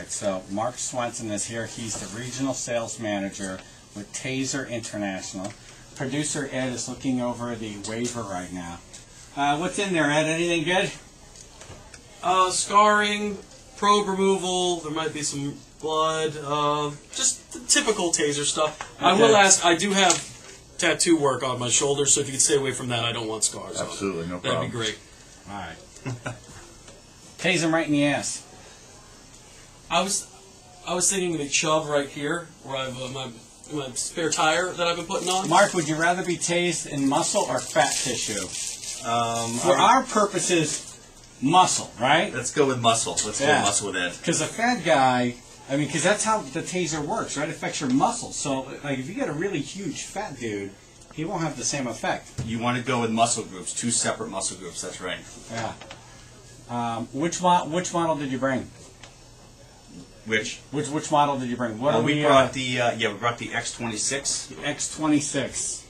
right, so Mark Swenson is here. He's the regional sales manager with Taser International. Producer Ed is looking over the waiver right now. What's in there, Ed? Anything good? Scarring, probe removal, there might be some blood, just the typical Taser stuff. Okay. I will ask, I do have tattoo work on my shoulder, so if you could stay away from that, I don't want scars. Absolutely, no problem. That'd be great. All right. Tase him right in the ass. I was thinking of a shove right here, where I have my spare tire that I've been putting on. Mark, would you rather be tased in muscle or fat tissue? For our purposes, muscle, right? Let's go with muscle. Let's go with muscle with Ed. Because a fat guy, I mean, because that's how the taser works, right? It affects your muscles. So, like, if you get a really huge fat dude, he won't have the same effect. You want to go with muscle groups, 2 separate muscle groups. That's right. Yeah. Which model did you bring? Which model did you bring? What we brought the X26. The X26.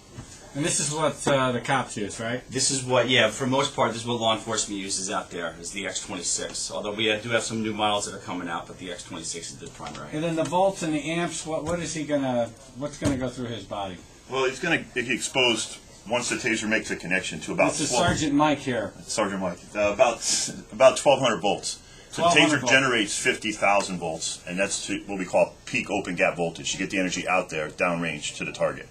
And this is what the cops use, right? This is what, for most part, this is what law enforcement uses out there, is the X26. Although we do have some new models that are coming out, but the X26 is the primary. And then the volts and the amps, what's gonna go through his body? Well, he's going to be exposed once the taser makes a connection to about. This is Sergeant Mike here. Sergeant Mike, about 1,200 volts. So the taser generates 50,000 volts, and that's what we call peak open gap voltage. You get the energy out there, downrange to the target.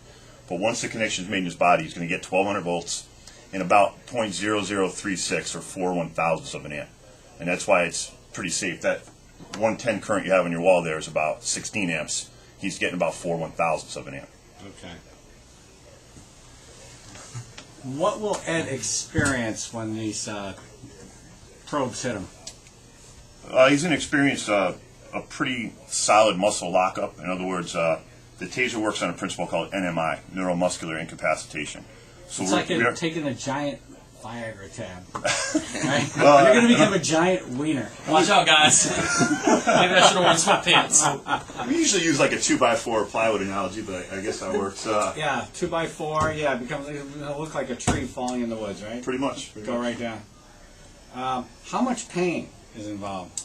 But once the connection is made in his body, he's going to get 1,200 volts in about 0.0036 or 4/1000ths of an amp. And that's why it's pretty safe. That 110 current you have on your wall there is about 16 amps. He's getting about 4/1000ths of an amp. Okay. What will Ed experience when these probes hit him? He's going to experience a pretty solid muscle lockup. In other words, the taser works on a principle called NMI, neuromuscular incapacitation. So it's like taking a giant Viagra tab. Right? You're going to become a giant wiener. Watch out, guys. Maybe I should have worn sweatpants. We usually use like a 2x4 plywood analogy, but I guess that works. Yeah, 2x4. Yeah, it'll look like a tree falling in the woods, right? Pretty much. Go right down. How much pain is involved?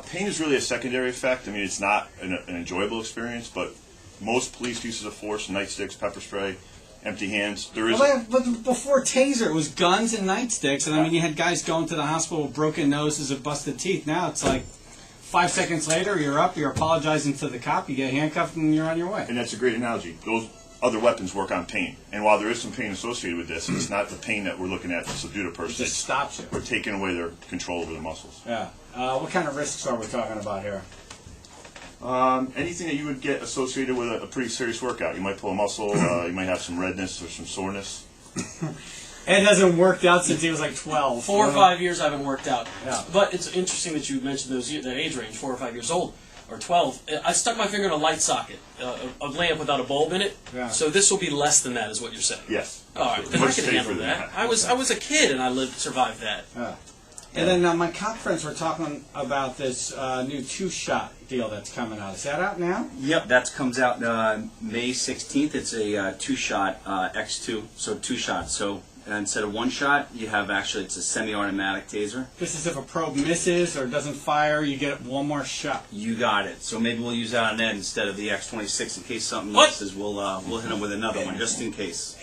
Pain is really a secondary effect. I mean, it's not an enjoyable experience, but most police uses of force, nightsticks, pepper spray, empty hands. There is. But before taser, it was guns and nightsticks, and I mean, you had guys going to the hospital with broken noses and busted teeth. Now it's like 5 seconds later, you're up, you're apologizing to the cop, you get handcuffed, and you're on your way. And that's a great analogy. Those other weapons work on pain, and while there is some pain associated with this, it's not the pain that we're looking at to subdue the person. It just stops you. We're taking away their control over the muscles. Yeah. What kind of risks are we talking about here? Anything that you would get associated with a pretty serious workout. You might pull a muscle, you might have some redness or some soreness. Ed hasn't worked out since he was like 12. 4 or 5 years I haven't worked out. Yeah. But it's interesting that you mentioned that age range, 4 or 5 years old, or 12. I stuck my finger in a light socket, a lamp without a bulb in it. Yeah. So this will be less than that, is what you're saying. Yes. All right, then I can handle that. I was a kid and I survived that. Yeah. And then my cop friends were talking about this new 2-shot deal that's coming out. Is that out now? Yep, that comes out May 16th. It's a 2-shot X2, so 2 shots. So instead of 1 shot, you have it's a semi-automatic taser. This is if a probe misses or doesn't fire, you get 1 more shot. You got it. So maybe we'll use that on Ed instead of the X26 in case something misses. We'll hit him with another one just in case.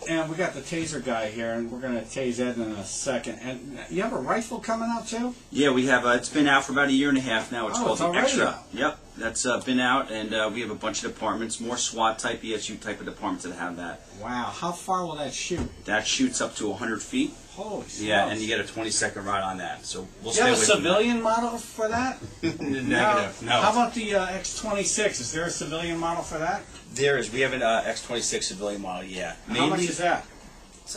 And we got the taser guy here, and we're going to tase Ed in a second. And you have a rifle coming out too? Yeah, we have. It's been out for about 1.5 years now. It's called the Extra. Out. Yep, that's been out, and we have a bunch of departments, more SWAT type, ESU type of departments that have that. Wow, how far will that shoot? That shoots up to 100 feet. Holy smokes. Yeah, and you get a 20-second ride on that. So we'll stay stay with away a civilian model for that? Negative. No. How about the X26? Is there a civilian model for that? There is. We have an X26 civilian model. Yeah. How much is that?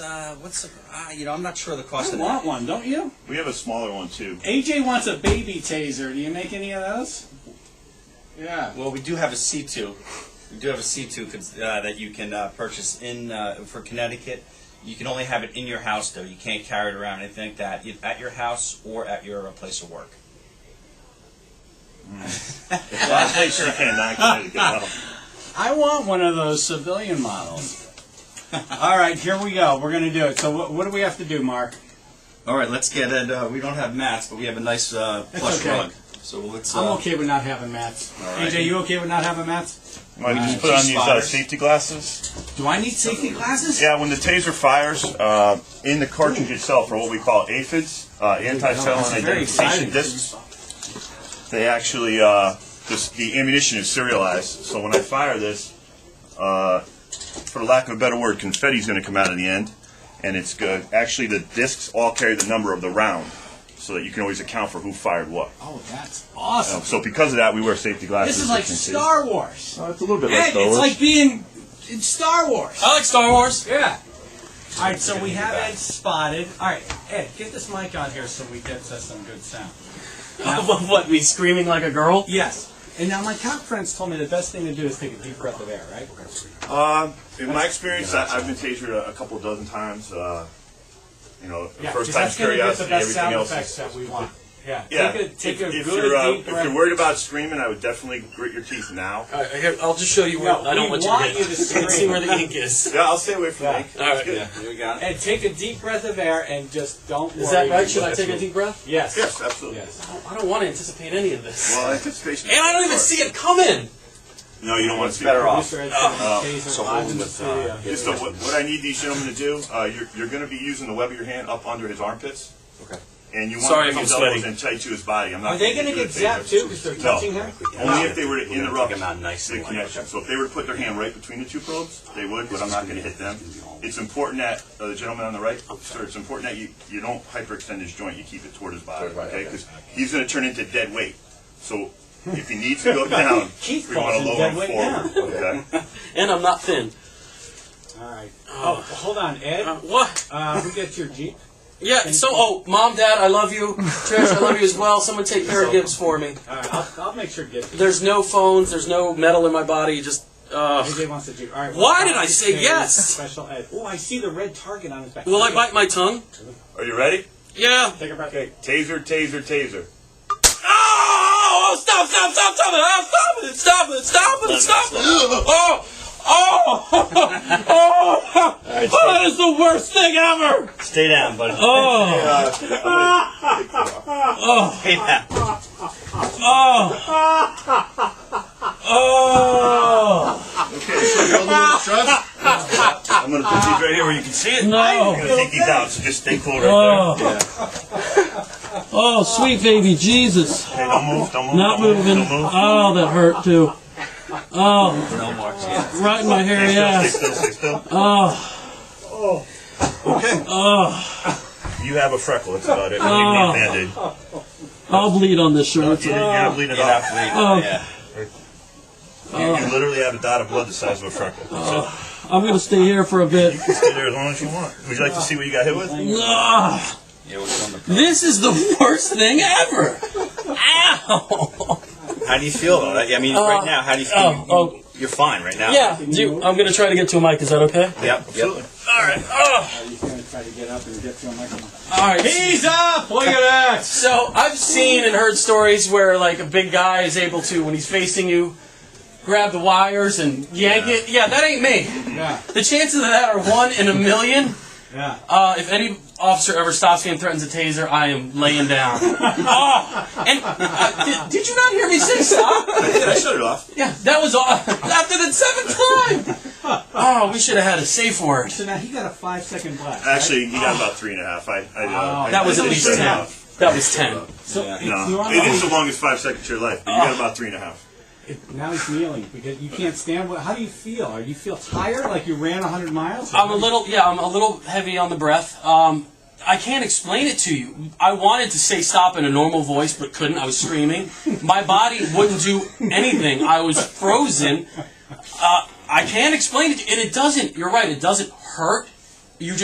I'm not sure the cost of that. I want one, don't you? We have a smaller one too. AJ wants a baby taser. Do you make any of those? Yeah. Well, we do have a C2. We do have a C2 that you can purchase for Connecticut. You can only have it in your house, though. You can't carry it around, anything like that, at your house or at your place of work. There's a lot of places you cannot Connecticut. I want one of those civilian models. All right, here we go. We're going to do it. So what do we have to do, Mark? All right, let's get it. We don't have mats, but we have a nice plush rug. So let's. I'm okay with not having mats. right. AJ, you okay with not having mats? Might just put on these safety glasses. Do I need safety glasses? Yeah, when the taser fires, in the cartridge itself are what we call aphids, anti-felon identification discs. They actually, the ammunition is serialized. So when I fire this, for the lack of a better word, confetti is going to come out of the end, and it's good. Actually, the discs all carry the number of the round, so that you can always account for who fired what. Oh, that's awesome. So because of that, we wear safety glasses. This is like as you can see. Star Wars. It's a little bit Ed, like Star it's Wars. like being in Star Wars. I like Star Wars. Yeah. All right, so we have Ed spotted. All right, Ed, get this mic on here so we get some good sound. Now, What, me screaming like a girl? yes. And now my cop friends told me the best thing to do is take a deep breath of air, right? In my experience, I've been tasered a couple dozen times. The Yeah, first 'cause time that's going to get the curiosity, best everything sound else effects is. that we want. Yeah. Yeah, Take a if good deep breath. you're worried about screaming, I would definitely grit your teeth now. All right, here, I'll just show you where No, I don't we want you want to you hit. to You can see scream. where the ink is. Yeah, I'll stay away from Yeah. ink. All right. Good. Yeah, here we got it. Ed, take a deep breath of air and just don't worry. Is that right? Should I take a deep breath? Yes. Yes, absolutely. Yes. I don't want to anticipate any of this. Well, anticipation. And I don't even see it coming. No, you don't want to see better that. off. Producer Ed's gonna taser so live in hold the with, studio. Just what I need these gentlemen to do, you're going to be using the web of your hand up under his armpits. Okay. And you want Sorry to bring if his I'm elbows sweating. in tight to his body. I'm not Are they going going to to get zapped too because they're touching him? Only if they were to We're gonna interrupt take 'em out nice the and connection. So if they were to put their hand right between the two probes, they would, but I'm not going to hit them. It's important that, the gentleman on the right, sir, it's important that you don't hyperextend his joint, you keep it toward his body, okay? Because he's going to turn into dead weight. So if he needs to go down, Keith we want calls to him lower dead him weight forward, okay? And I'm not thin. All right. Oh, hold on, Ed. What? Who gets your Jeep? Yeah, so, Mom, Dad, I love you. Trish, I love you as well. Someone take care of Gibbs for me. All right, I'll make sure Gibbs. There's no phones, there's no metal in my body, just, AJ wants the Jeep. All right. Why did I say yes? Special Ed. Oh, I see the red target on his back. Will I bite my tongue? Are you ready? Yeah. Take a breath. Okay, taser, taser, taser. Oh, stop it! Oh, stop it! Oh, that is the worst thing ever! Stay down, buddy. Oh, Stay down. Okay, so you're a little trust. I'm going to put these right here where you can see it. No. I'm going to take these out, so just stay cool right there. oh, sweet baby Jesus. Hey, don't move, don't move. Not don't move, moving. Don't move. Oh, that hurt too. Oh, No more. Yeah. right in my hairy Stay ass. still, stay still. Oh, Okay. oh, You have a freckle, that's about it. You need a Band-Aid. I'll bleed on this shirt. You're going to bleed it You're not off. bleeding. Oh. Yeah. You literally have a dot of blood the size of a freckle. That's it. I'm gonna stay here for a bit. You can stay there as long as you want. Would you like to see what you got hit with? Ah, Yeah, what's on the this is the worst thing ever. Ow. How do you feel though? I mean, right now, how do you feel? You're fine right now. Yeah, I'm gonna try to get to a mic. Is that okay? Yep. Absolutely. All right. He's going to try to get up and get to a microphone. All right. He's up! Look at that! So I've seen and heard stories where like a big guy is able to, when he's facing you, grab the wires and yank it. Yeah, that ain't me. Yeah. The chances of that are 1 in a million. Yeah. If any officer ever stops me and threatens a taser, I am laying down. And did you not hear me say stop? I shut it off. Yeah, that was all, after the 7th time. Oh, we should have had a safe word. So now he got a 5-second blast. Actually, he got about 3.5. That was at least 10. That was 10. So Yeah. it's No, normally, it is the longest 5 seconds of your life, but you got about 3.5. now he's kneeling because you can't stand. How do you feel? Are you feel tired like you ran 100 miles? I'm a little heavy on the breath. I can't explain it to you. I wanted to say stop in a normal voice, but couldn't. I was screaming. My body wouldn't do anything. I was frozen. I can't explain it, and it doesn't. You're right. It doesn't hurt. You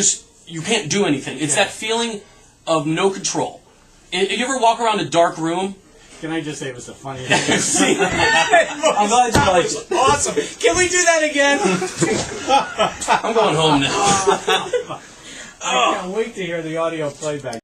can't do anything. It's that feeling of no control. You ever walk around a dark room? Can I just say it was the funniest thing? See? I'm glad you liked it. Awesome. Can we do that again? I'm going home now. I can't wait to hear the audio playback.